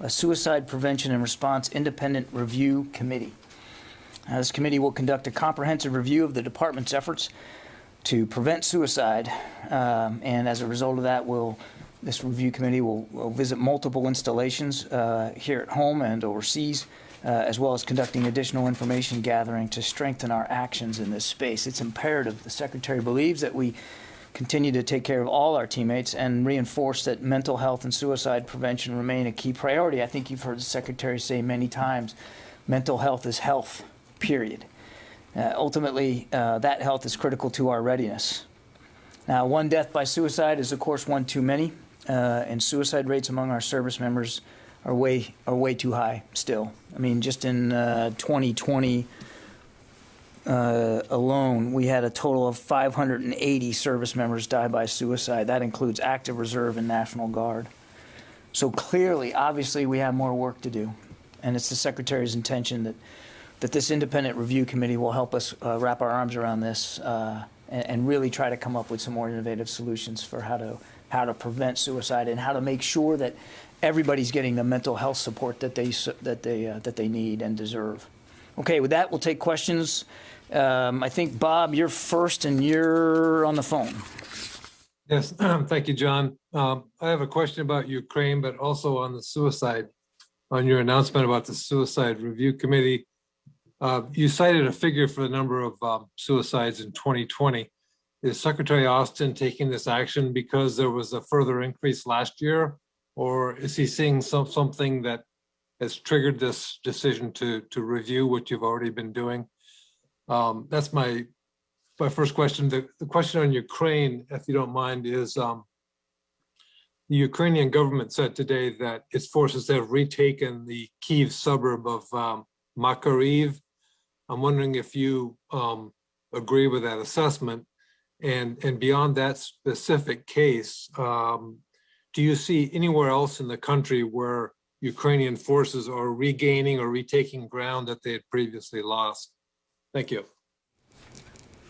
a Suicide Prevention and Response Independent Review Committee. This committee will conduct a comprehensive review of the department's efforts to prevent suicide, and as a result of that, this review committee will visit multiple installations here at home and overseas, as well as conducting additional information gathering to strengthen our actions in this space. It's imperative. The Secretary believes that we continue to take care of all our teammates and reinforce that mental health and suicide prevention remain a key priority. I think you've heard the Secretary say many times, mental health is health, period. Ultimately, that health is critical to our readiness. Now, one death by suicide is, of course, one too many, and suicide rates among our service members are way too high still. I mean, just in 2020 alone, we had a total of 580 service members die by suicide. That includes active reserve and National Guard. So clearly, obviously, we have more work to do, and it's the Secretary's intention that this independent review committee will help us wrap our arms around this and really try to come up with some more innovative solutions for how to prevent suicide and how to make sure that everybody's getting the mental health support that they need and deserve. Okay, with that, we'll take questions. I think, Bob, you're first, and you're on the phone. Yes, thank you, John. I have a question about Ukraine, but also on the suicide. On your announcement about the Suicide Review Committee, you cited a figure for the number of suicides in 2020. Is Secretary Austin taking this action because there was a further increase last year, or is he seeing something that has triggered this decision to review what you've already been doing? That's my first question. The question on Ukraine, if you don't mind, is the Ukrainian government said today that its forces have retaken the Kyiv suburb of Makariv. I'm wondering if you agree with that assessment, and beyond that specific case, do you see anywhere else in the country where Ukrainian forces are regaining or retaking ground that they had previously lost? Thank you.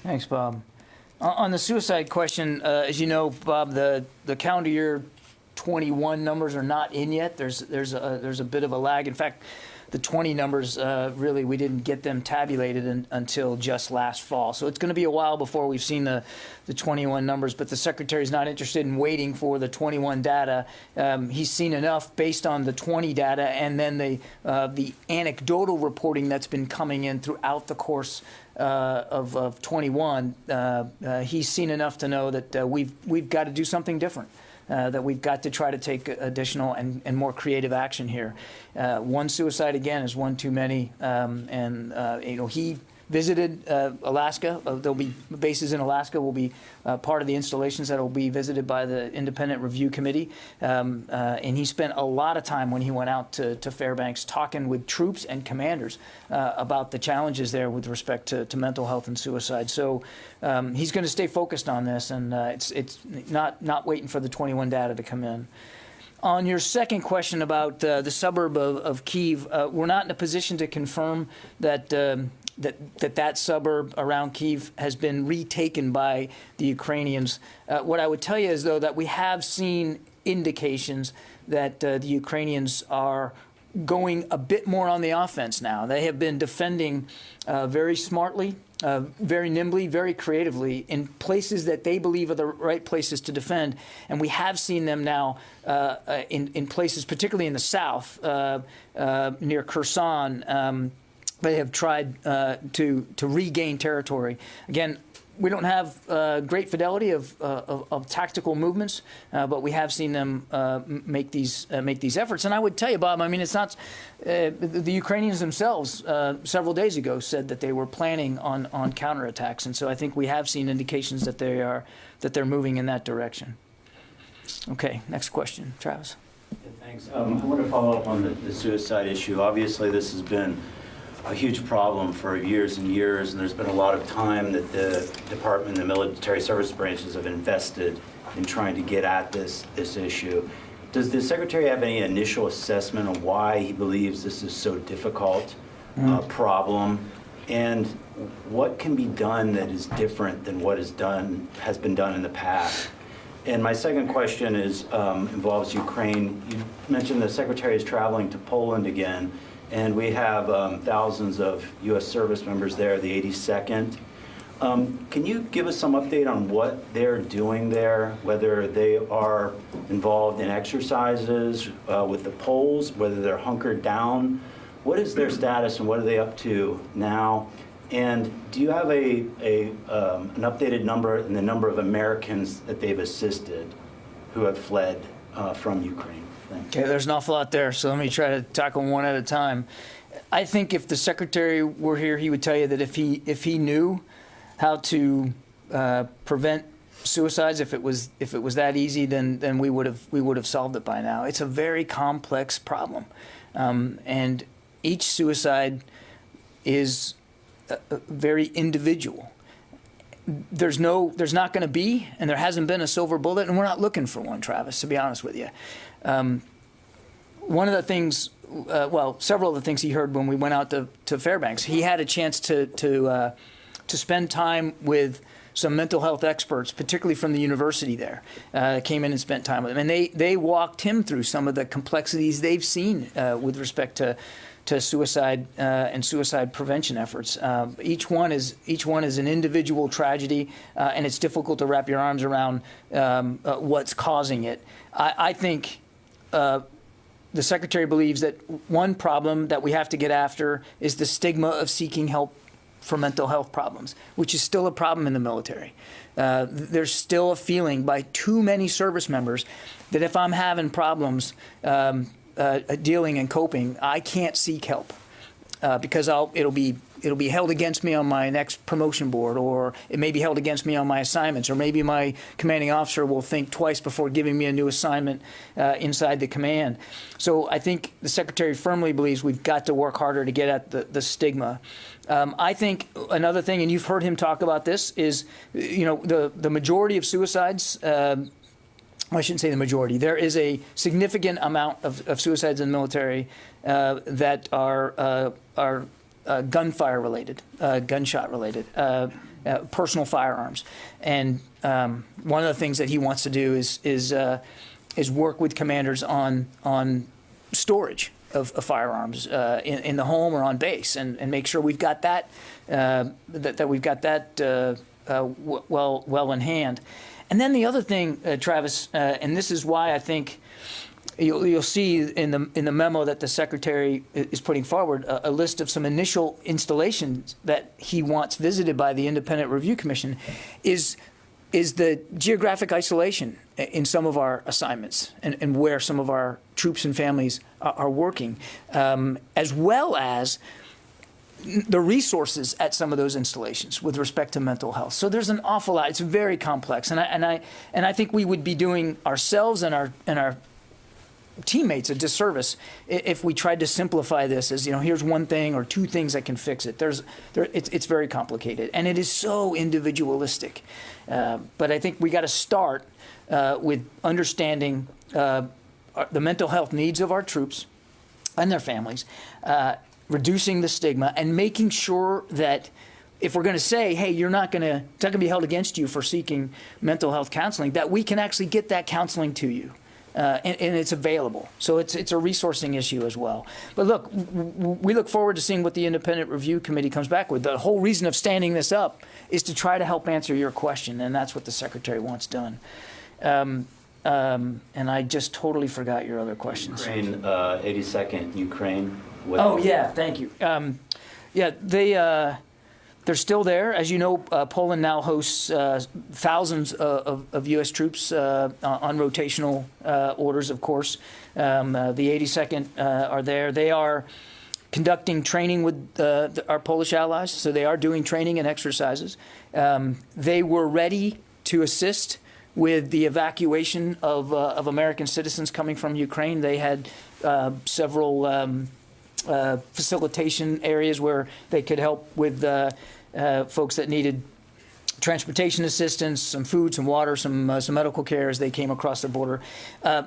Thanks, Bob. On the suicide question, as you know, Bob, the calendar year 21 numbers are not in yet. There's a bit of a lag. In fact, the 20 numbers, really, we didn't get them tabulated until just last fall. So it's going to be a while before we've seen the 21 numbers, but the Secretary's not interested in waiting for the 21 data. He's seen enough based on the 20 data and then the anecdotal reporting that's been coming in throughout the course of 21. He's seen enough to know that we've got to do something different. That we've got to try to take additional and more creative action here. One suicide, again, is one too many. He visited Alaska. There'll be bases in Alaska will be part of the installations that will be visited by the Independent Review Committee. And he spent a lot of time when he went out to Fairbanks talking with troops and commanders about the challenges there with respect to mental health and suicide. So he's going to stay focused on this, and it's not waiting for the 21 data to come in. On your second question about the suburb of Kyiv, we're not in a position to confirm that that suburb around Kyiv has been retaken by the Ukrainians. What I would tell you is, though, that we have seen indications that the Ukrainians are going a bit more on the offense now. They have been defending very smartly, very nimbly, very creatively in places that they believe are the right places to defend. And we have seen them now in places, particularly in the south, near Kherson. They have tried to regain territory. Again, we don't have great fidelity of tactical movements, but we have seen them make these efforts. And I would tell you, Bob, I mean, it's not the Ukrainians themselves several days ago said that they were planning on counterattacks, and so I think we have seen indications that they're moving in that direction. Okay, next question, Travis. Yeah, thanks. I want to follow up on the suicide issue. Obviously, this has been a huge problem for years and years, and there's been a lot of time that the department, the military service branches have invested in trying to get at this issue. Does the Secretary have any initial assessment on why he believes this is so difficult problem, and what can be done that is different than what has been done in the past? And my second question is involves Ukraine. You mentioned the Secretary is traveling to Poland again, and we have thousands of U.S. service members there, the 82nd. Can you give us some update on what they're doing there, whether they are involved in exercises with the Poles, whether they're hunkered down? What is their status and what are they up to now? And do you have an updated number in the number of Americans that they've assisted who have fled from Ukraine? Thanks. Okay, there's an awful lot there, so let me try to tackle one at a time. I think if the Secretary were here, he would tell you that if he knew how to prevent suicides, if it was that easy, then we would have solved it by now. It's a very complex problem, and each suicide is very individual. There's not going to be, and there hasn't been, a silver bullet, and we're not looking for one, Travis, to be honest with you. One of the things, several of the things he heard when we went out to Fairbanks, he had a chance to spend time with some mental health experts, particularly from the university there, came in and spent time with him. And they walked him through some of the complexities they've seen with respect to suicide and suicide prevention efforts. Each one is an individual tragedy, and it's difficult to wrap your arms around what's causing it. I think the Secretary believes that one problem that we have to get after is the stigma of seeking help for mental health problems, which is still a problem in the military. There's still a feeling by too many service members that if I'm having problems dealing and coping, I can't seek help because it'll be held against me on my next promotion board, or it may be held against me on my assignments, or maybe my commanding officer will think twice before giving me a new assignment inside the command. So I think the Secretary firmly believes we've got to work harder to get at the stigma. I think another thing, and you've heard him talk about this, is the majority of suicides. I shouldn't say the majority. There is a significant amount of suicides in the military that are gunfire related, gunshot related, personal firearms. And one of the things that he wants to do is work with commanders on storage of firearms in the home or on base, and make sure we've got that we've got that well in hand. And then the other thing, Travis, and this is why I think you'll see in the memo that the Secretary is putting forward a list of some initial installations that he wants visited by the Independent Review Commission, is the geographic isolation in some of our assignments and where some of our troops and families are working, as well as the resources at some of those installations with respect to mental health. So there's an awful lot. It's very complex, and I think we would be doing ourselves and our teammates a disservice if we tried to simplify this as, here's one thing or two things that can fix it. It's very complicated, and it is so individualistic. But I think we got to start with understanding the mental health needs of our troops and their families, reducing the stigma, and making sure that if we're going to say, hey, it's not going to be held against you for seeking mental health counseling, that we can actually get that counseling to you. And it's available. So it's a resourcing issue as well. But look, we look forward to seeing what the Independent Review Committee comes back with. The whole reason of standing this up is to try to help answer your question, and that's what the Secretary wants done. And I just totally forgot your other questions. Ukraine, 82nd Ukraine. Thank you. They're still there. As you know, Poland now hosts thousands of U.S. troops on rotational orders, of course. The 82nd are there. They are conducting training with our Polish allies, so they are doing training and exercises. They were ready to assist with the evacuation of American citizens coming from Ukraine. They had several facilitation areas where they could help with folks that needed transportation assistance, some food, some water, some medical care as they came across the border.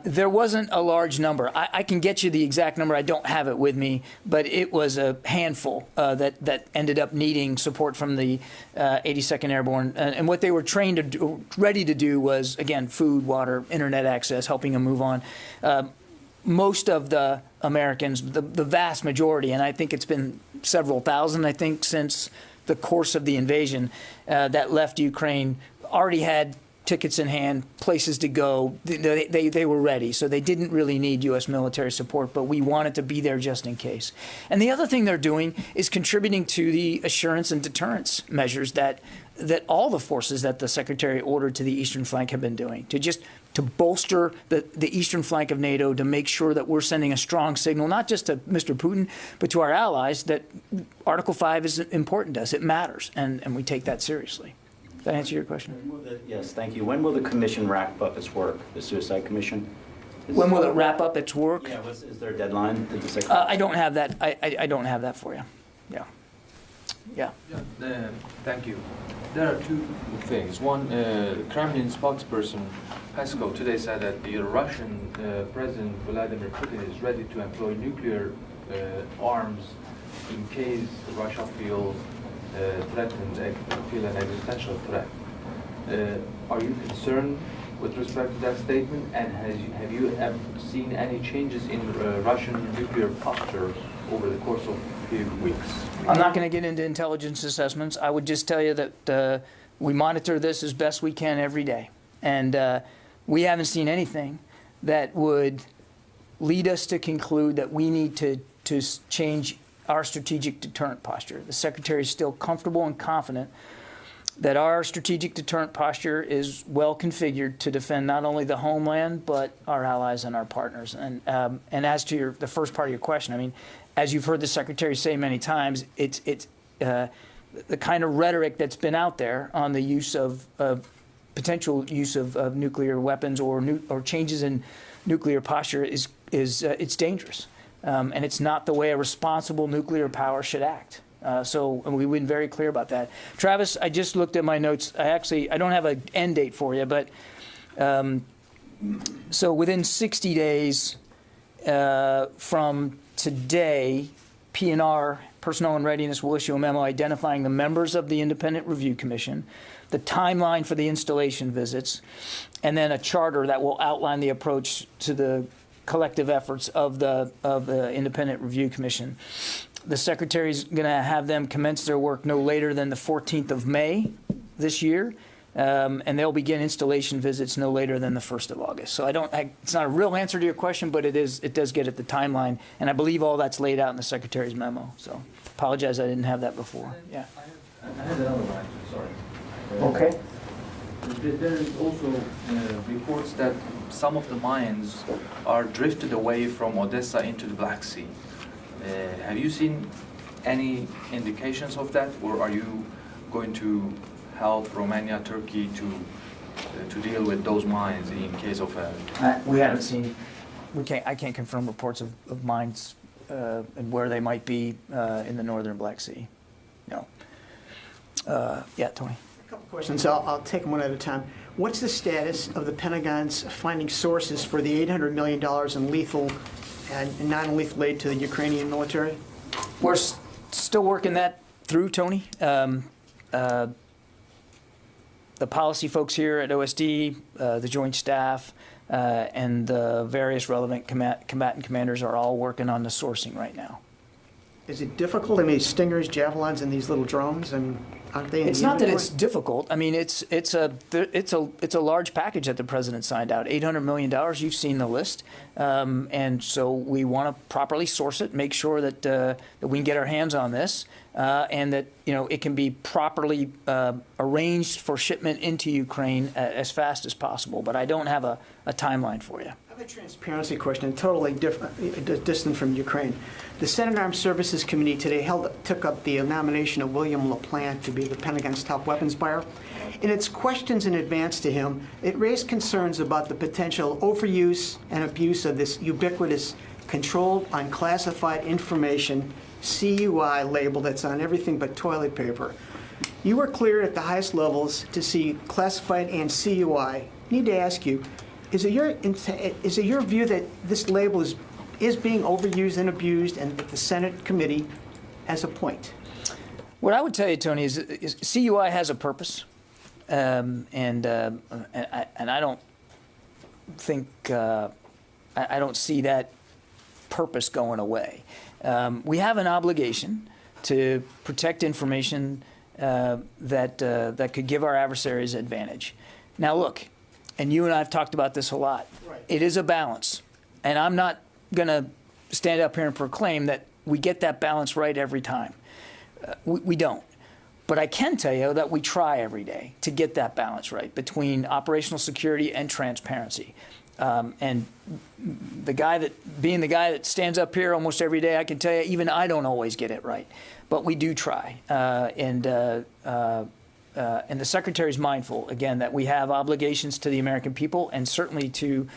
There wasn't a large number. I can get you the exact number. I don't have it with me, but it was a handful that ended up needing support from the 82nd Airborne. And what they were trained to do, ready to do was, again, food, water, internet access, helping them move on. Most of the Americans, the vast majority, and I think it's been several thousand, I think, since the course of the invasion that left Ukraine, already had tickets in hand, places to go. They were ready, so they didn't really need U.S. military support, but we wanted to be there just in case. And the other thing they're doing is contributing to the assurance and deterrence measures that all the forces that the Secretary ordered to the eastern flank have been doing, to bolster the eastern flank of NATO, to make sure that we're sending a strong signal, not just to Mr. Putin, but to our allies, that Article 5 is important to us. It matters, and we take that seriously. Does that answer your question? Yes, thank you. When will the commission wrap up its work, the Suicide Commission? When will it wrap up its work? Yeah, is there a deadline? Did the Secretary? I don't have that. I don't have that for you. Yeah. Yeah. Thank you. There are two things. One, Kremlin spokesperson Peskov today said that the Russian President Vladimir Putin is ready to employ nuclear arms in case Russia feels threatened, feel an existential threat. Are you concerned with respect to that statement? And have you ever seen any changes in Russian nuclear posture over the course of a few weeks? I'm not going to get into intelligence assessments. I would just tell you that we monitor this as best we can every day. And we haven't seen anything that would lead us to conclude that we need to change our strategic deterrent posture. The Secretary is still comfortable and confident that our strategic deterrent posture is well configured to defend not only the homeland, but our allies and our partners. And as to the first part of your question, I mean, as you've heard the Secretary say many times, it's the kind of rhetoric that's been out there on the use of potential use of nuclear weapons or changes in nuclear posture is it's dangerous. And it's not the way a responsible nuclear power should act. So we've been very clear about that. Travis, I just looked at my notes. I don't have an end date for you, but so within 60 days from today, PNR, Personnel and Readiness, will issue a memo identifying the members of the Independent Review Commission, the timeline for the installation visits, and then a charter that will outline the approach to the collective efforts of the Independent Review Commission. The Secretary's going to have them commence their work no later than the 14th of May this year, and they'll begin installation visits no later than the 1st of August. So it's not a real answer to your question, but it does get at the timeline, and I believe all that's laid out in the Secretary's memo. So apologize I didn't have that before. Yeah. I have another one, sorry. Okay. There is also reports that some of the mines are drifted away from Odessa into the Black Sea. Have you seen any indications of that, or are you going to help Romania, Turkey to deal with those mines in case of a... We haven't seen. I can't confirm reports of mines and where they might be in the northern Black Sea. No. Yeah, Tony. A couple questions. I'll take them one at a time. What's the status of the Pentagon's finding sources for the $800 million in lethal and non-lethal aid to the Ukrainian military? We're still working that through, Tony. The policy folks here at OSD, the Joint Staff, and the various relevant combatant commanders are all working on the sourcing right now. Is it difficult? I mean, Stingers, Javelins, and these little drones, I mean, aren't they in It's the not that inventory? it's difficult. I mean, it's a large package that the president signed out. $800 million. You've seen the list, and so we want to properly source it, make sure that we can get our hands on this, and that it can be properly arranged for shipment into Ukraine as fast as possible. But I don't have a timeline for you. I have a transparency question, totally different, distant from Ukraine. The Senate Armed Services Committee today took up the nomination of William LaPlante to be the Pentagon's top weapons buyer. In its questions in advance to him, it raised concerns about the potential overuse and abuse of this ubiquitous Controlled Unclassified Information, CUI label that's on everything but toilet paper. You were cleared at the highest levels to see classified and CUI. Need to ask you, is it your view that this label is being overused and abused, and that the Senate committee has a point? What I would tell you, Tony, is CUI has a purpose, and I don't think I don't see that purpose going away. We have an obligation to protect information that could give our adversaries advantage. Now, look, and you and I have talked about this a lot. Right. It is a balance, and I'm not going to stand up here and proclaim that we get that balance right every time. We don't. But I can tell you that we try every day to get that balance right between operational security and transparency. And being the guy that stands up here almost every day, I can tell you, even I don't always get it right. But we do try. And the Secretary's mindful, again, that we have obligations to the American people and certainly to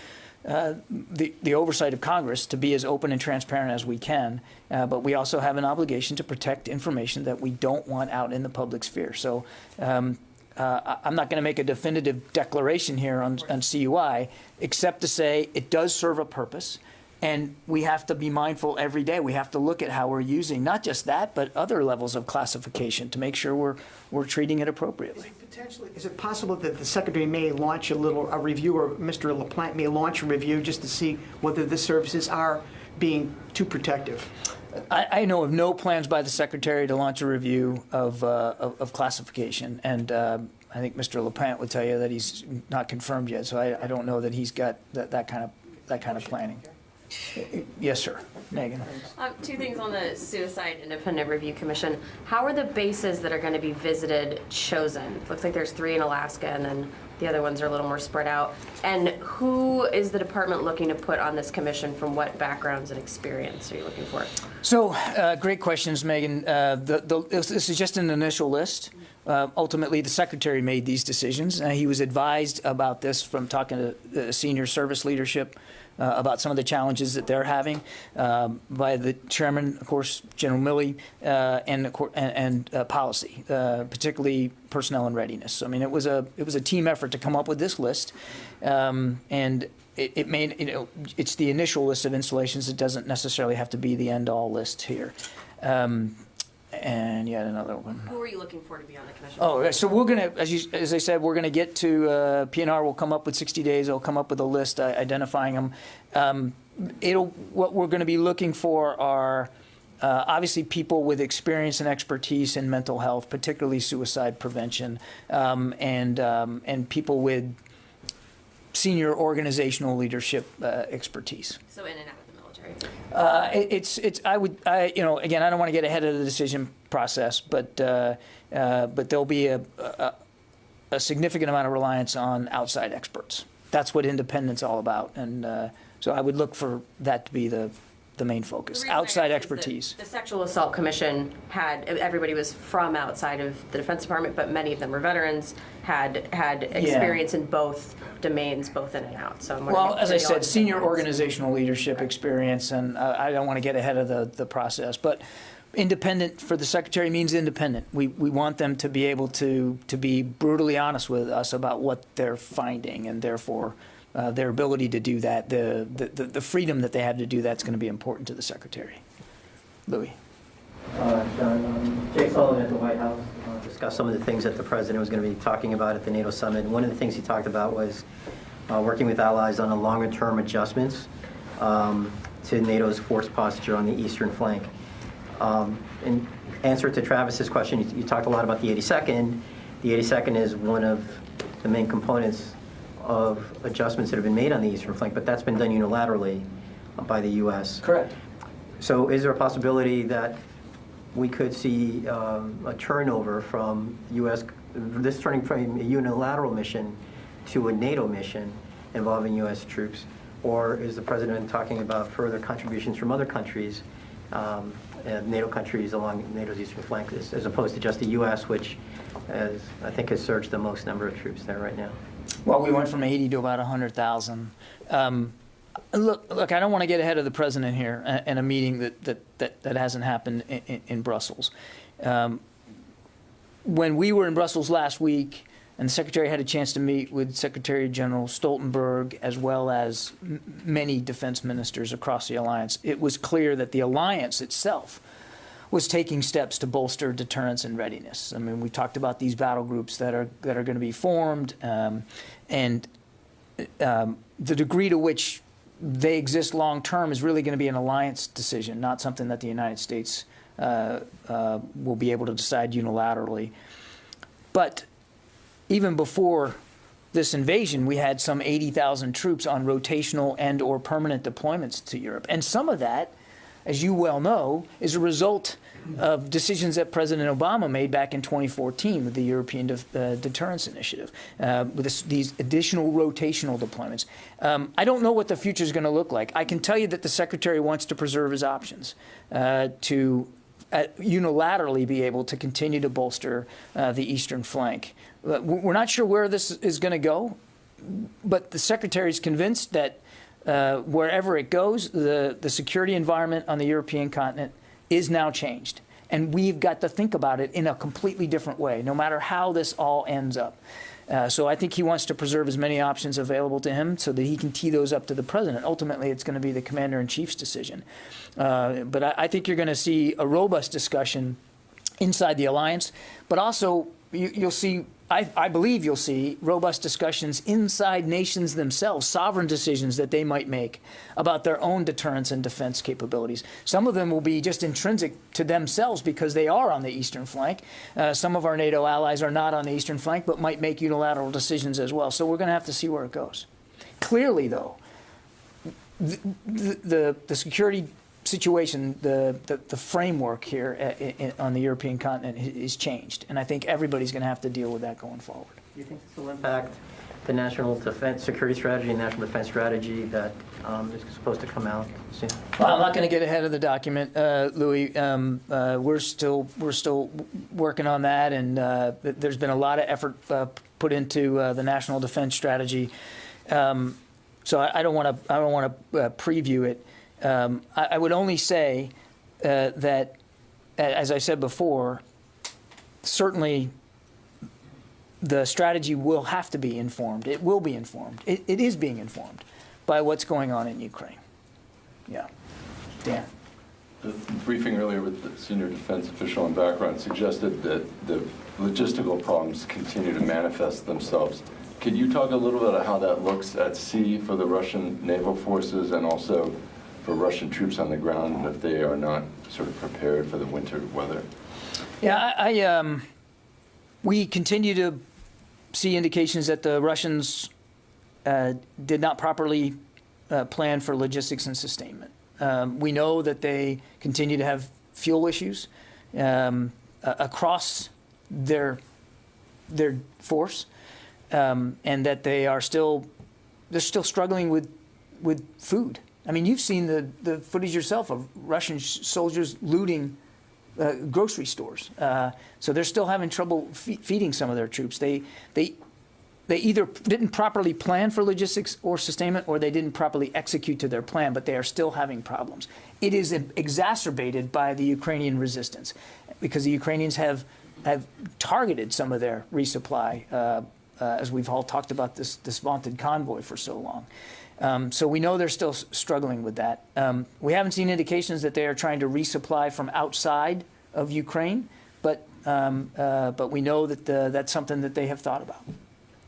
the oversight of Congress to be as open and transparent as we can. But we also have an obligation to protect information that we don't want out in the public sphere. So I'm not going to make a definitive declaration here on CUI, except to say it does serve a purpose. And we have to be mindful every day. We have to look at how we're using not just that, but other levels of classification to make sure we're treating it appropriately. Is it possible that the Secretary may launch a review, or Mr. LaPlante may launch a review just to see whether the services are being too protective? I know of no plans by the Secretary to launch a review of classification, and I think Mr. LaPlante would tell you that he's not confirmed yet. So I don't know that he's got that kind of planning. Yes, sir. Megan. Two things on the Suicide Independent Review Commission. How are the bases that are going to be visited chosen? Looks like there's 3 in Alaska, and then the other ones are a little more spread out. And who is the department looking to put on this commission? From what backgrounds and experience are you looking for? So, great questions, Megan. This is just an initial list. Ultimately, the Secretary made these decisions. He was advised about this from talking to senior service leadership about some of the challenges that they're having by the chairman, of course, General Milley, and policy, particularly personnel and readiness. I mean, it was a team effort to come up with this list, and it made it's the initial list of installations. It doesn't necessarily have to be the end-all list here. And you had another one. Who are you looking for to be on the commission? Oh, so we're going to, as I said, we're going to get to, PNR will come up with 60 days. It'll come up with a list identifying them. What we're going to be looking for are obviously people with experience and expertise in mental health, particularly suicide prevention, and people with senior organizational leadership expertise. So in and out of the military. Again, I don't want to get ahead of the decision process, but there'll be a significant amount of reliance on outside experts. That's what independent's all about, and so I would look for that to be the main focus, outside expertise. The Sexual Assault Commission everybody was from outside of the Defense Department, but many of them were veterans, had experience in both domains, both in and out. So well, as I said, senior organizational leadership experience, and I don't want to get ahead of the process, but independent for the Secretary means independent. We want them to be able to be brutally honest with us about what they're finding, and therefore their ability to do that, the freedom that they have to do that's going to be important to the Secretary. Louis. John, Jake Sullivan at the White House discussed some of the things that the President was going to be talking about at the NATO summit. One of the things he talked about was working with allies on a longer-term adjustments to NATO's force posture on the eastern flank. In answer to Travis's question, you talked a lot about the 82nd. The 82nd is one of the main components of adjustments that have been made on the eastern flank, but that's been done unilaterally by the U.S. Correct. So is there a possibility that we could see a turnover from this turning from a unilateral mission to a NATO mission involving U.S. troops? Or is the President talking about further contributions from other countries, NATO countries along NATO's eastern flank, as opposed to just the U.S., which I think has surged the most number of troops there right now? Well, we went from 80 to about 100,000. Look, I don't want to get ahead of the President here in a meeting that hasn't happened in Brussels. when we were in Brussels last week, and the Secretary had a chance to meet with Secretary General Stoltenberg as well as many defense ministers across the alliance, it was clear that the alliance itself was taking steps to bolster deterrence and readiness. I mean, we talked about these battle groups that are going to be formed, and the degree to which they exist long term is really going to be an alliance decision, not something that the United States will be able to decide unilaterally. But even before this invasion, we had some 80,000 troops on rotational and or permanent deployments to Europe. And some of that, as you well know, is a result of decisions that President Obama made back in 2014 with the European Deterrence Initiative, with these additional rotational deployments. I don't know what the future is going to look like. I can tell you that the Secretary wants to preserve his options to unilaterally be able to continue to bolster the eastern flank. We're not sure where this is going to go, but the Secretary is convinced that wherever it goes, the security environment on the European continent is now changed. And we've got to think about it in a completely different way, no matter how this all ends up. So I think he wants to preserve as many options available to him so that he can tee those up to the president. Ultimately, it's going to be the commander-in-chief's decision. But I think you're going to see a robust discussion inside the alliance, but also you'll see, I believe you'll see robust discussions inside nations themselves, sovereign decisions that they might make about their own deterrence and defense capabilities. Some of them will be just intrinsic to themselves because they are on the eastern flank. Some of our NATO allies are not on the eastern flank, but might make unilateral decisions as well. So we're going to have to see where it goes. Clearly, though, the security situation, the framework here on the European continent is changed, and I think everybody's going to have to deal with that going forward. Do you think this will impact the national defense security strategy and national defense strategy that is supposed to come out soon? Well, I'm not going to get ahead of the document, Louis. We're still working on that, and there's been a lot of effort put into the national defense strategy. So I don't want to preview it. I would only say that, as I said before, certainly the strategy will have to be informed. It will be informed. It is being informed by what's going on in Ukraine. Yeah. Dan. The briefing earlier with the senior defense official on background suggested that the logistical problems continue to manifest themselves. Could you talk a little bit about how that looks at sea for the Russian naval forces and also for Russian troops on the ground if they are not sort of prepared for the winter weather? Yeah, we continue to see indications that the Russians did not properly plan for logistics and sustainment. We know that they continue to have fuel issues across their force, and that they're still struggling with food. I mean, you've seen the footage yourself of Russian soldiers looting grocery stores. So they're still having trouble feeding some of their troops. They either didn't properly plan for logistics or sustainment, or they didn't properly execute to their plan, but they are still having problems. It is exacerbated by the Ukrainian resistance, because the Ukrainians have targeted some of their resupply, as we've all talked about this vaunted convoy for so long. So we know they're still struggling with that. We haven't seen indications that they are trying to resupply from outside of Ukraine, but we know that that's something that they have thought about.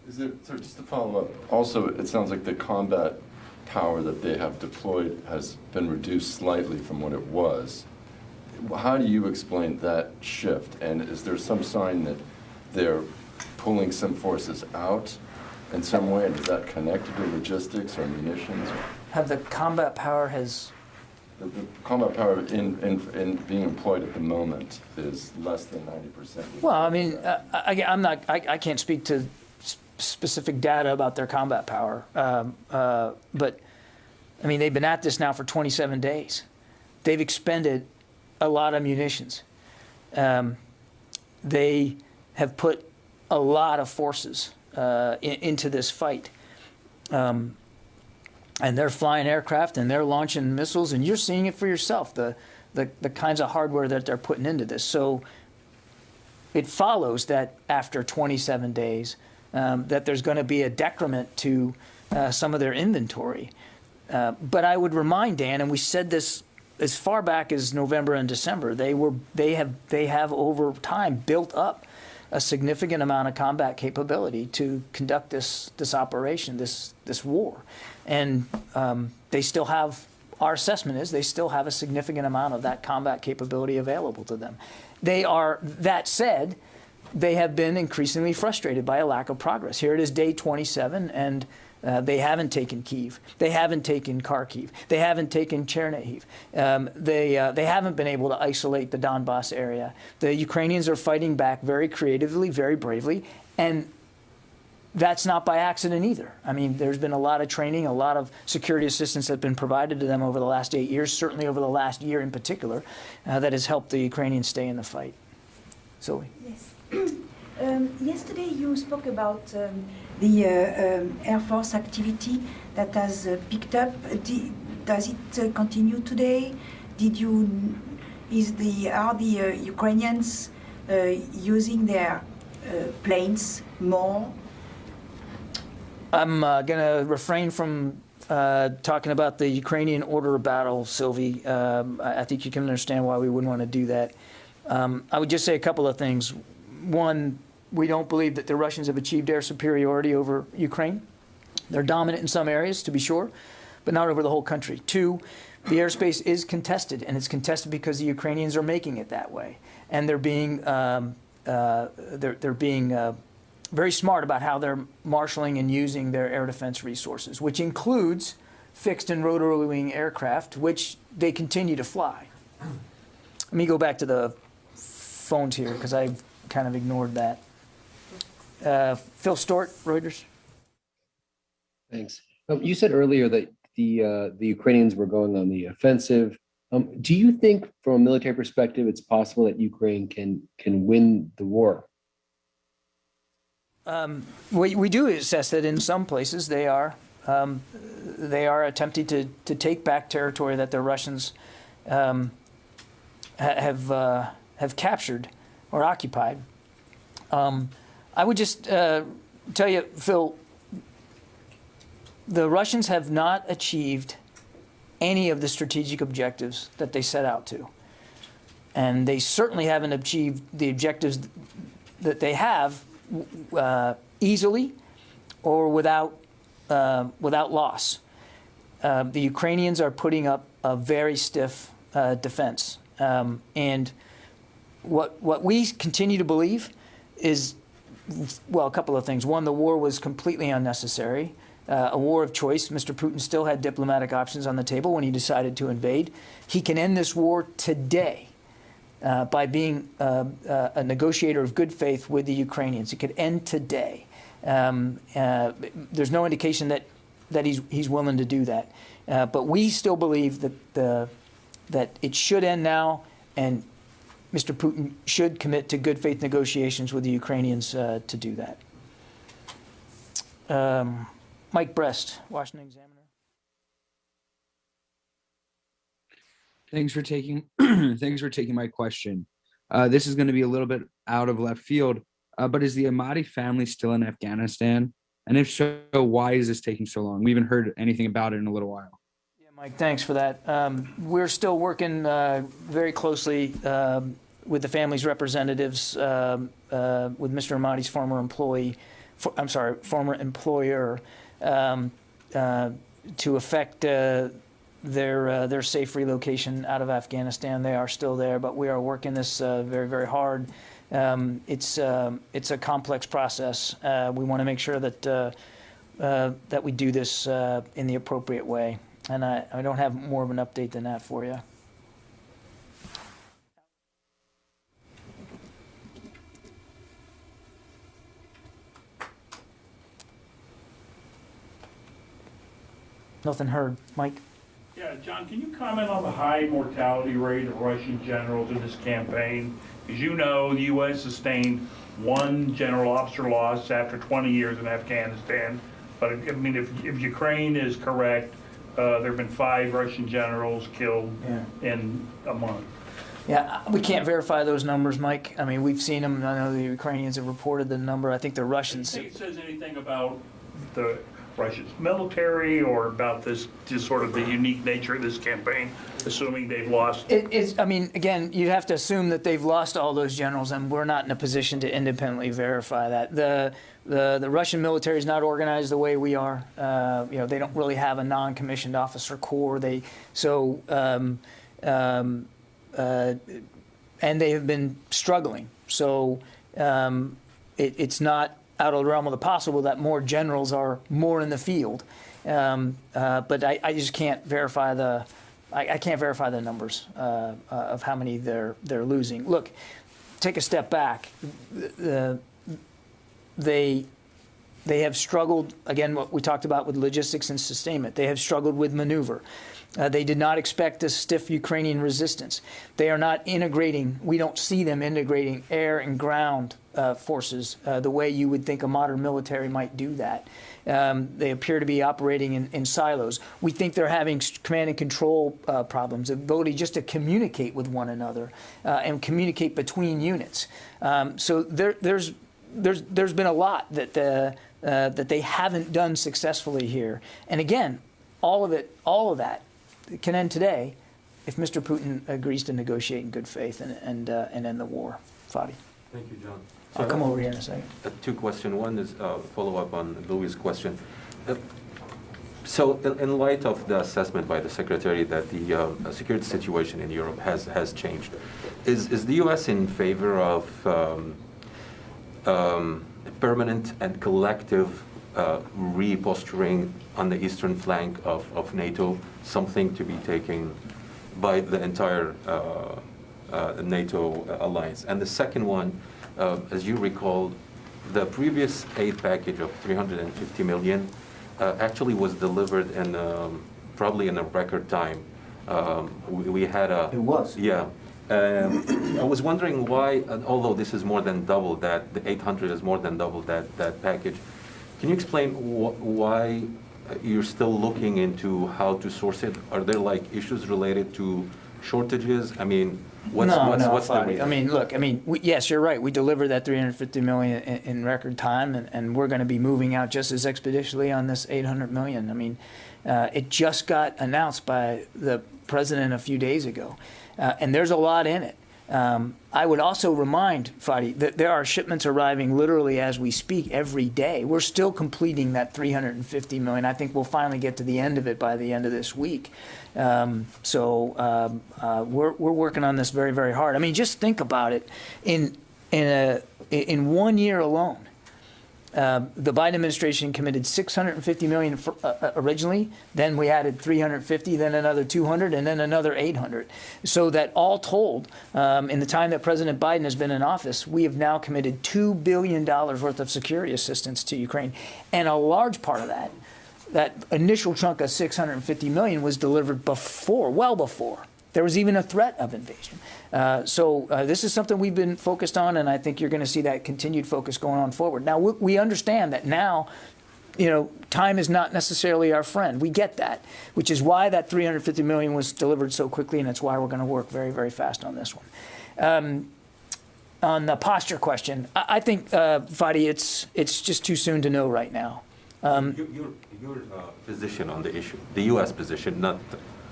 Is there, so just to follow up, also it sounds like the combat power that they have deployed has been reduced slightly from what it was. How do you explain that shift? And is there some sign that they're pulling some forces out in some way? And is that connected to logistics or munitions? Have the combat power has... The combat power in being employed at the moment is less than 90%. Well, I mean, I can't speak to specific data about their combat power, but I mean, they've been at this now for 27 days. They've expended a lot of munitions. They have put a lot of forces into this fight. And they're flying aircraft and they're launching missiles, and you're seeing it for yourself, the kinds of hardware that they're putting into this. So it follows that after 27 days, that there's going to be a decrement to some of their inventory. But I would remind Dan, and we said this as far back as November and December, they have over time built up a significant amount of combat capability to conduct this operation, this war, and they still have. Our assessment is they still have a significant amount of that combat capability available to them. That said, they have been increasingly frustrated by a lack of progress. Here it is day 27, and they haven't taken Kyiv. They haven't taken Kharkiv. They haven't taken Chernihiv. They haven't been able to isolate the Donbass area. The Ukrainians are fighting back very creatively, very bravely, and that's not by accident either. I mean, there's been a lot of training, a lot of security assistance that's been provided to them over the last 8 years, certainly over the last year in particular, that has helped the Ukrainians stay in the fight. Zoe. Yes. Yesterday you spoke about the Air Force activity that has picked up. Does it continue today? Are the Ukrainians using their planes more? I'm going to refrain from talking about the Ukrainian order of battle, Sylvie. I think you can understand why we wouldn't want to do that. I would just say a couple of things. One, we don't believe that the Russians have achieved air superiority over Ukraine. They're dominant in some areas, to be sure, but not over the whole country. Two, the airspace is contested, and it's contested because the Ukrainians are making it that way, and they're being very smart about how they're marshaling and using their air defense resources, which includes fixed and rotary wing aircraft, which they continue to fly. Let me go back to the phones here because I kind of ignored that. Phil Stort, Reuters. Thanks. You said earlier that the Ukrainians were going on the offensive. Do you think, from a military perspective, it's possible that Ukraine can win the war? We do assess that in some places they are attempting to take back territory that the Russians have captured or occupied. I would just tell you, Phil, the Russians have not achieved any of the strategic objectives that they set out to. And they certainly haven't achieved the objectives that they have easily or without loss. The Ukrainians are putting up a very stiff defense. And what we continue to believe is, well, a couple of things. One, the war was completely unnecessary. A war of choice. Mr. Putin still had diplomatic options on the table when he decided to invade. He can end this war today by being a negotiator of good faith with the Ukrainians. It could end today. There's no indication that he's willing to do that. But we still believe that it should end now, and Mr. Putin should commit to good faith negotiations with the Ukrainians to do that. Mike Brest, Washington Examiner. Thanks for taking my question. This is going to be a little bit out of left field, but is the Ahmadi family still in Afghanistan? And if so, why is this taking so long? We haven't heard anything about it in a little while. Yeah, Mike, thanks for that. We're still working very closely with the family's representatives, with Mr. Ahmadi's former employer, to effect their safe relocation out of Afghanistan. They are still there, but we are working this very, very hard. It's a complex process. We want to make sure that we do this in the appropriate way. And I don't have more of an update than that for you. Nothing heard. Mike? Yeah, John, can you comment on the high mortality rate of Russian generals in this campaign? As you know, the U.S. sustained one general officer loss after 20 years in Afghanistan. But I mean, if Ukraine is correct, there have been 5 Russian generals killed in a month. Yeah, we can't verify those numbers, Mike. I mean, we've seen them. I know the Ukrainians have reported the number. I think the Do you Russians. think it says anything about the Russia's military or about this, just sort of the unique nature of this campaign, assuming they've lost? I mean, again, you have to assume that they've lost all those generals, and we're not in a position to independently verify that. The Russian military is not organized the way we are. You know, they don't really have a non-commissioned officer corps. And they have been struggling. So it's not out of the realm of the possible that more generals are more in the field. But I just can't verify I can't verify the numbers of how many they're losing. Look, take a step back. They have struggled, again, what we talked about with logistics and sustainment. They have struggled with maneuver. They did not expect a stiff Ukrainian resistance. They are not integrating, we don't see them integrating air and ground forces the way you would think a modern military might do that. They appear to be operating in silos. We think they're having command and control problems, ability just to communicate with one another and communicate between units. So there's been a lot that they haven't done successfully here. And again, all of that can end today if Mr. Putin agrees to negotiate in good faith and end the war. Fadi. Thank you, John. I'll come over here in a second. Two questions. One is follow up on Louis' question. So in light of the assessment by the Secretary that the security situation in Europe has changed, is the U.S. in favor of permanent and collective reposturing on the eastern flank of NATO, something to be taken by the entire NATO alliance? And the second one, as you recall, the previous aid package of $350 million actually was delivered in probably in a record time. We had a... It was. Yeah. I was wondering why, although this is more than double that, the 800 is more than double that package. Can you explain why you're still looking into how to source it? Are there like issues related to shortages? I mean, what's the reason? I mean, look, yes, you're right. We delivered that $350 million in record time, and we're going to be moving out just as expeditiously on this $800 million. I mean, it just got announced by the president a few days ago, and there's a lot in it. I would also remind, Fadi, that there are shipments arriving literally as we speak every day. We're still completing that $350 million. I think we'll finally get to the end of it by the end of this week. So we're working on this very, very hard. I mean, just think about it. In 1 year alone, the Biden administration committed $650 million originally. Then we added 350, then another 200, and then another 800. So that all told, in the time that President Biden has been in office, we have now committed $2 billion worth of security assistance to Ukraine, and a large part of that initial chunk of $650 million was delivered before, well before there was even a threat of invasion. So this is something we've been focused on, and I think you're going to see that continued focus going on forward. Now, we understand that now, time is not necessarily our friend. We get that, which is why that $350 million was delivered so quickly, and it's why we're going to work very, very fast on this one. On the posture question, I think, Fadi, it's just too soon to know right now. Your position on the issue, the U.S. position, not...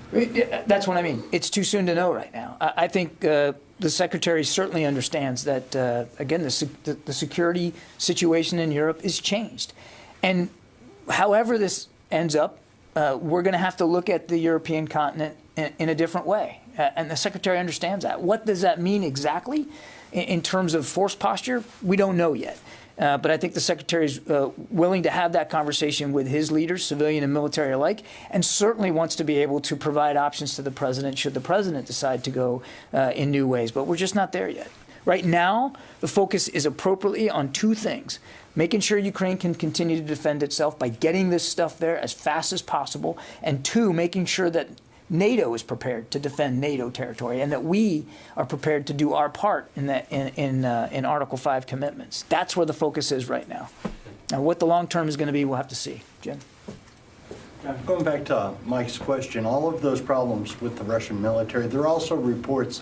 That's what I mean. It's too soon to know right now. I think the Secretary certainly understands that, again, the security situation in Europe is changed. And however this ends up, we're going to have to look at the European continent in a different way. And the Secretary understands that. What does that mean exactly in terms of force posture? We don't know yet. But I think the Secretary is willing to have that conversation with his leaders, civilian and military alike, and certainly wants to be able to provide options to the President should the President decide to go in new ways. But we're just not there yet. Right now, the focus is appropriately on two things: making sure Ukraine can continue to defend itself by getting this stuff there as fast as possible, and two, making sure that NATO is prepared to defend NATO territory, and that we are prepared to do our part in Article 5 commitments. That's where the focus is right now. Now, what the long term is going to be, we'll have to see. Jim? Going back to Mike's question, all of those problems with the Russian military, there are also reports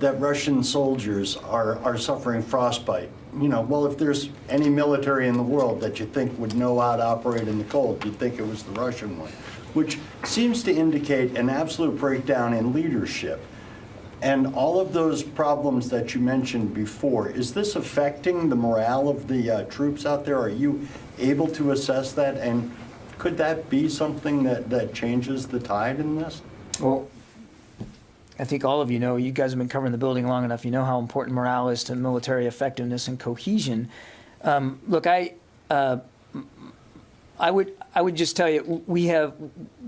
that Russian soldiers are suffering frostbite. You know, well, if there's any military in the world that you think would know how to operate in the cold, you'd think it was the Russian one, which seems to indicate an absolute breakdown in leadership. And all of those problems that you mentioned before, is this affecting the morale of the troops out there? Are you able to assess that? And could that be something that changes the tide in this? Well, I think all of you know, you guys have been covering the building long enough, you know how important morale is to military effectiveness and cohesion. Look, I would just tell you, we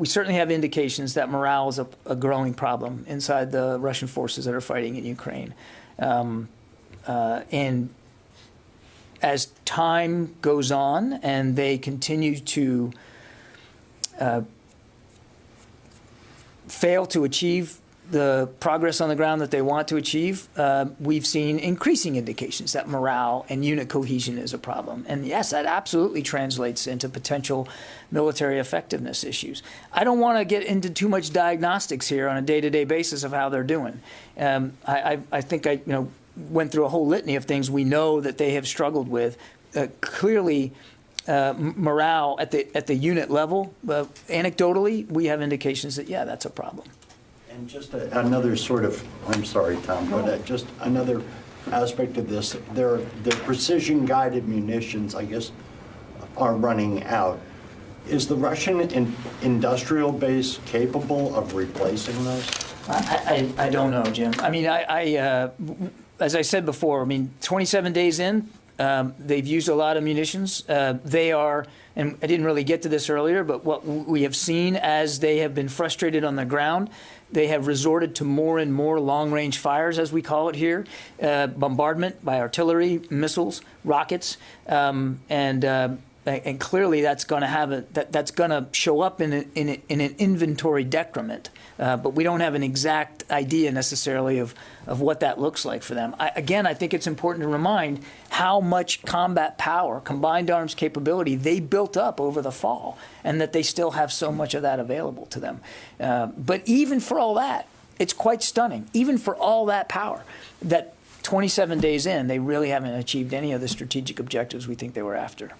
certainly have indications that morale is a growing problem inside the Russian forces that are fighting in Ukraine. And as time goes on and they continue to fail to achieve the progress on the ground that they want to achieve, we've seen increasing indications that morale and unit cohesion is a problem. And yes, that absolutely translates into potential military effectiveness issues. I don't want to get into too much diagnostics here on a day-to-day basis of how they're doing. I think I went through a whole litany of things we know that they have struggled with. Clearly, morale at the unit level, anecdotally, we have indications that, yeah, that's a problem. And just another sort of, I'm sorry, Tom, but just another aspect of this, the precision-guided munitions, I guess, are running out. Is the Russian industrial base capable of replacing those? I don't know, Jim. I mean, as I said before, I mean, 27 days in, they've used a lot of munitions. They are, and I didn't really get to this earlier, but what we have seen as they have been frustrated on the ground, they have resorted to more and more long-range fires, as we call it here, bombardment by artillery, missiles, rockets, and clearly that's going to have that's going to show up in an inventory decrement. But we don't have an exact idea necessarily of what that looks like for them. Again, I think it's important to remind how much combat power, combined arms capability they built up over the fall, and that they still have so much of that available to them. But even for all that, it's quite stunning. Even for all that power, that 27 days in, they really haven't achieved any of the strategic objectives we think they were after.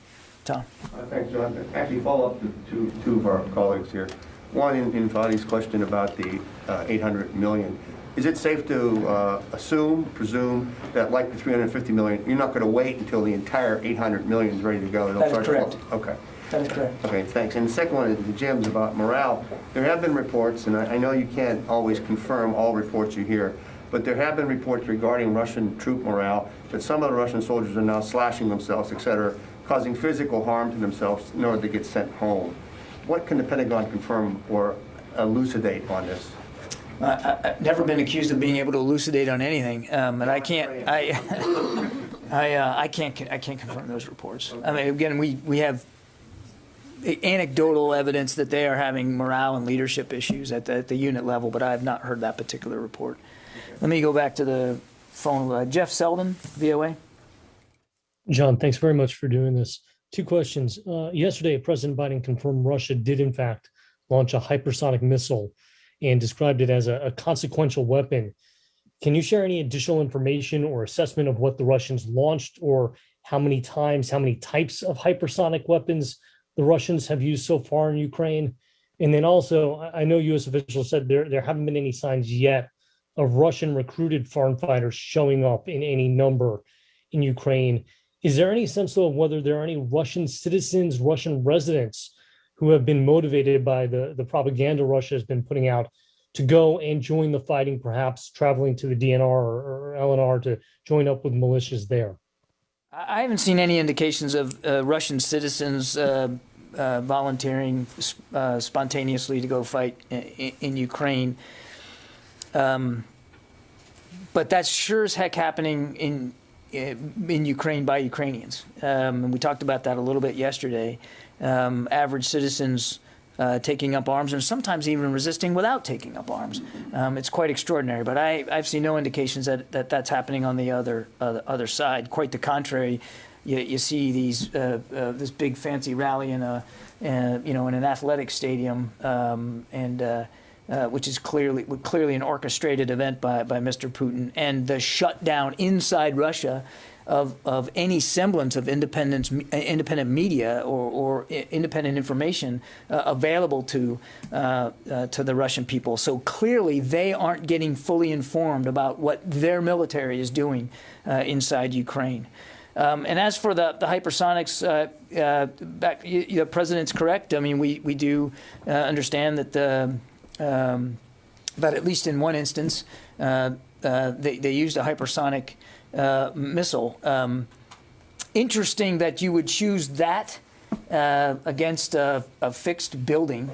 Tom. Thanks, John. Actually, follow up to two of our colleagues here. One, in Fadi's question about the 800 million. Is it safe to presume that like the 350 million, you're not going to wait until the entire 800 million is ready to go? That is correct. Okay. That is correct. Okay, thanks. And the second one is the Jim's about morale. There have been reports, and I know you can't always confirm all reports you hear, but there have been reports regarding Russian troop morale that some of the Russian soldiers are now slashing themselves, et cetera, causing physical harm to themselves in order to get sent home. What can the Pentagon confirm or elucidate on this? I've never been accused of being able to elucidate on anything, and I can't. I can't confirm those reports. I mean, again, we have anecdotal evidence that they are having morale and leadership issues at the unit level, but I have not heard that particular report. Let me go back to the phone. Jeff Selden, VOA. John, thanks very much for doing this. Two questions. Yesterday, President Biden confirmed Russia did, in fact, launch a hypersonic missile and described it as a consequential weapon. Can you share any additional information or assessment of what the Russians launched, or how many times, how many types of hypersonic weapons the Russians have used so far in Ukraine? And then also, I know U.S. officials said there haven't been any signs yet of Russian recruited foreign fighters showing up in any number in Ukraine. Is there any sense, though, of whether there are any Russian citizens, Russian residents who have been motivated by the propaganda Russia has been putting out to go and join the fighting, perhaps traveling to the DNR or LNR to join up with militias there? I haven't seen any indications of Russian citizens volunteering spontaneously to go fight in Ukraine. But that's sure as heck happening in Ukraine by Ukrainians. And we talked about that a little bit yesterday. Average citizens taking up arms, and sometimes even resisting without taking up arms. It's quite extraordinary, but I've seen no indications that that's happening on the other side. Quite the contrary. You see this big fancy rally in an athletic stadium, and which is clearly an orchestrated event by Mr. Putin, and the shutdown inside Russia of any semblance of independent media or independent information available to the Russian people. So clearly they aren't getting fully informed about what their military is doing inside Ukraine. And as for the hypersonics, the president's correct. I mean, we do understand that that at least in one instance, they used a hypersonic missile. Interesting that you would choose that against a fixed building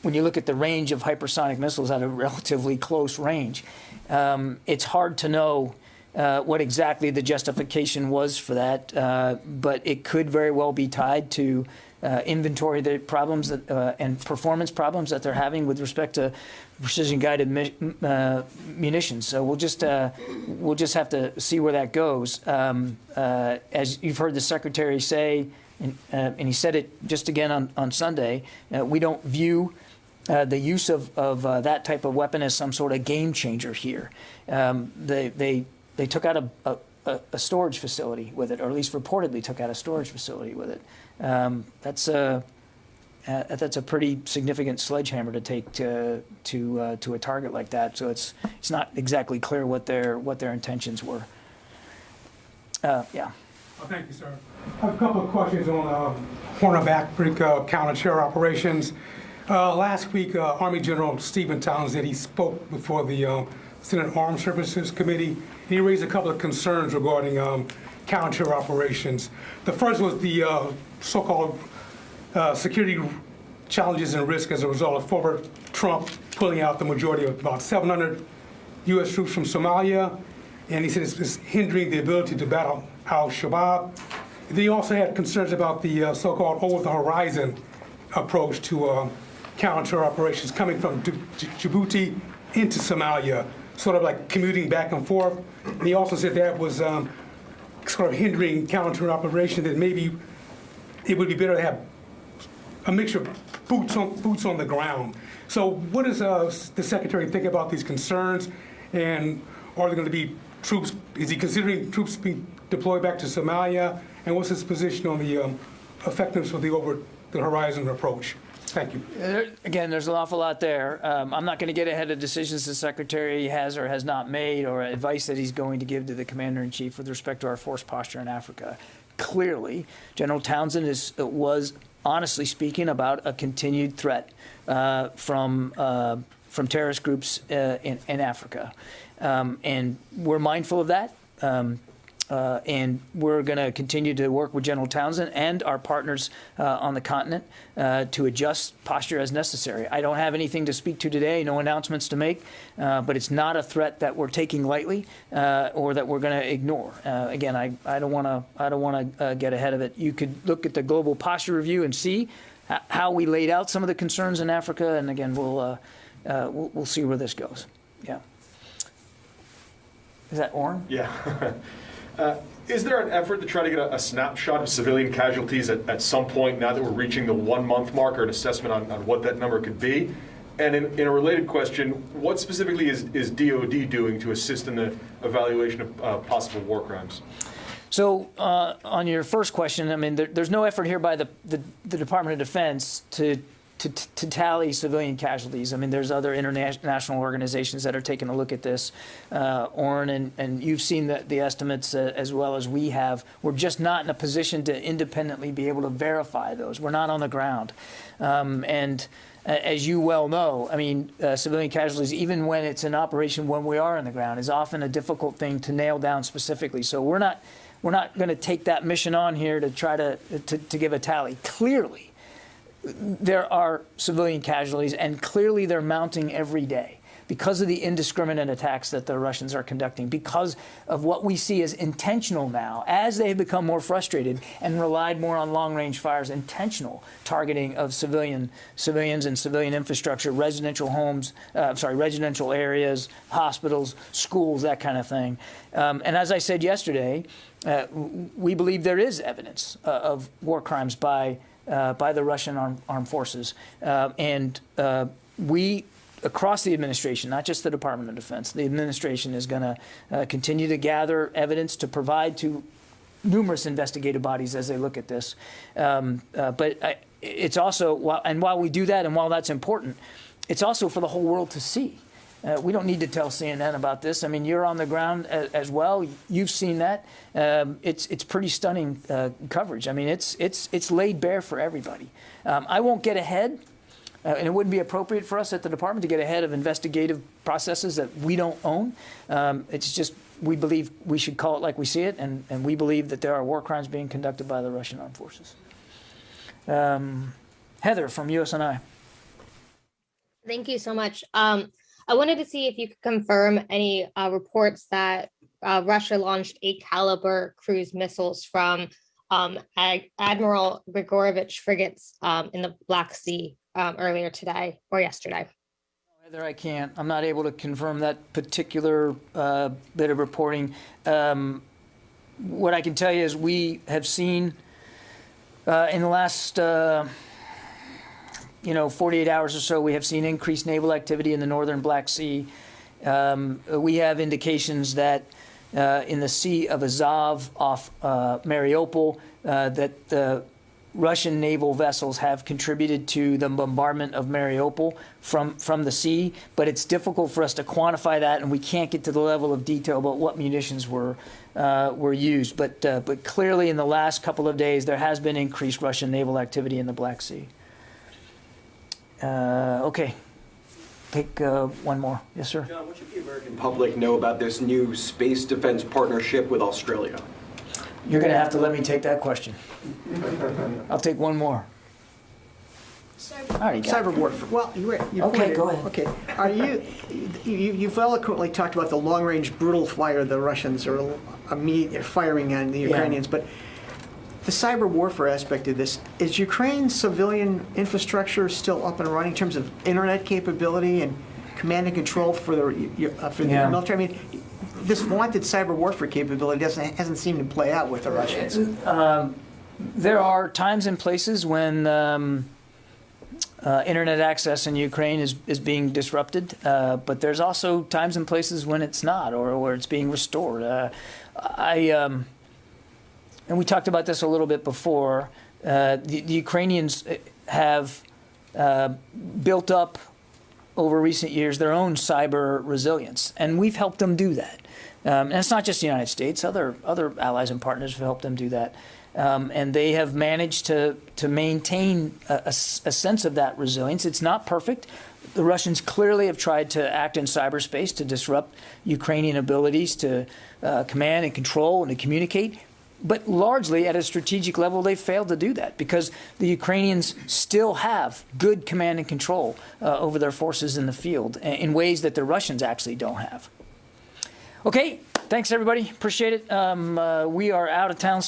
when you look at the range of hypersonic missiles at a relatively close range. It's hard to know what exactly the justification was for that, but it could very well be tied to inventory the problems that, and performance problems that they're having with respect to precision-guided munitions. So we'll just have to see where that goes. As you've heard the Secretary say, and he said it just again on Sunday, we don't view the use of that type of weapon as some sort of game changer here. They took out a storage facility with it, or at least reportedly took out a storage facility with it. That's a pretty significant sledgehammer to take to a target like that. So it's not exactly clear what their intentions were. Yeah. Thank you, sir. I have a couple of questions on Horn of Africa counter-terror operations. Last week, Army General Stephen Townsend, he spoke before the Senate Armed Services Committee. And he raised a couple of concerns regarding counter-terror operations. The first was the so-called security challenges and risk as a result of former Trump pulling out the majority of about 700 U.S. troops from Somalia. And he said it's hindering the ability to battle al-Shabaab. Then he also had concerns about the so-called over-the-horizon approach to counter operations coming from Djibouti into Somalia, sort of like commuting back and forth. And he also said that was sort of hindering counter operations, that maybe it would be better to have a mixture of boots on the ground. So what does the Secretary think about these concerns? And are there going to be troops, is he considering troops being deployed back to Somalia? And what's his position on the effectiveness of the over-the-horizon approach? Thank you. Again, there's an awful lot there. I'm not going to get ahead of decisions the Secretary has or has not made, or advice that he's going to give to the Commander-in-Chief with respect to our force posture in Africa. Clearly, General Townsend was, honestly speaking, about a continued threat from terrorist groups in Africa. And we're mindful of that. And we're going to continue to work with General Townsend and our partners on the continent to adjust posture as necessary. I don't have anything to speak to today, no announcements to make, but it's not a threat that we're taking lightly or that we're going to ignore. Again, I don't want to get ahead of it. You could look at the global posture review and see how we laid out some of the concerns in Africa, and again, we'll see where this goes. Yeah. Is that Orrin? Yeah. Is there an effort to try to get a snapshot of civilian casualties at some point now that we're reaching the 1 month mark, or an assessment on what that number could be? And in a related question, what specifically is DOD doing to assist in the evaluation of possible war crimes? So on your first question, I mean, there's no effort here by the Department of Defense to tally civilian casualties. I mean, there's other international organizations that are taking a look at this. Orrin, and you've seen the estimates as well as we have. We're just not in a position to independently be able to verify those. We're not on the ground. And as you well know, I mean, civilian casualties, even when it's an operation when we are on the ground, is often a difficult thing to nail down specifically. So we're not going to take that mission on here to try to give a tally. Clearly, there are civilian casualties, and clearly they're mounting every day because of the indiscriminate attacks that the Russians are conducting, because of what we see as intentional now, as they have become more frustrated and relied more on long-range fires, intentional targeting of civilians and civilian infrastructure, residential homes, residential areas, hospitals, schools, that kind of thing. And as I said yesterday, we believe there is evidence of war crimes by by the Russian armed forces. And we, across the administration, not just the Department of Defense, the administration is going to continue to gather evidence to provide to numerous investigative bodies as they look at this. But it's also, while we do that and while that's important, it's also for the whole world to see. We don't need to tell CNN about this. I mean, you're on the ground as well. You've seen that. It's pretty stunning coverage. I mean, it's laid bare for everybody. I won't get ahead, and it wouldn't be appropriate for us at the department to get ahead of investigative processes that we don't own. It's just we believe we should call it like we see it, and we believe that there are war crimes being conducted by the Russian armed forces. Heather from USNI. Thank you so much. I wanted to see if you could confirm any reports that Russia launched 8 caliber cruise missiles from Admiral Grigorovich frigates in the Black Sea earlier today or yesterday. Heather, I can't. I'm not able to confirm that particular bit of reporting. What I can tell you is we have seen in the last 48 hours or so, we have seen increased naval activity in the northern Black Sea. We have indications that in the Sea of Azov off Mariupol, that the Russian naval vessels have contributed to the bombardment of Mariupol from the sea, but it's difficult for us to quantify that, and we can't get to the level of detail about what munitions were used. But clearly, in the last couple of days, there has been increased Russian naval activity in the Black Sea. Okay, take one more. Yes, sir. John, what should the American public know about this new space defense partnership with Australia? You're going to have to let me take that question. I'll take one more. Cyber warfare. Well, okay, go ahead. Okay, are you've eloquently talked about the long-range brutal fire the Russians are firing on the Ukrainians, but the cyber warfare aspect of this, is Ukraine's civilian infrastructure still up and running in terms of internet capability and command and control for the military? I mean, this vaunted cyber warfare capability hasn't seemed to play out with the Russians. There are times and places when internet access in Ukraine is being disrupted, but there's also times and places when it's not, or where it's being restored. And we talked about this a little bit before. The Ukrainians have built up over recent years their own cyber resilience, and we've helped them do that. And it's not just the United States; other allies and partners have helped them do that, and they have managed to maintain a sense of that resilience. It's not perfect. The Russians clearly have tried to act in cyberspace to disrupt Ukrainian abilities to command and control and to communicate. But largely at a strategic level, they failed to do that because the Ukrainians still have good command and control over their forces in the field in ways that the Russians actually don't have. Okay, thanks everybody. Appreciate it. We are out of town.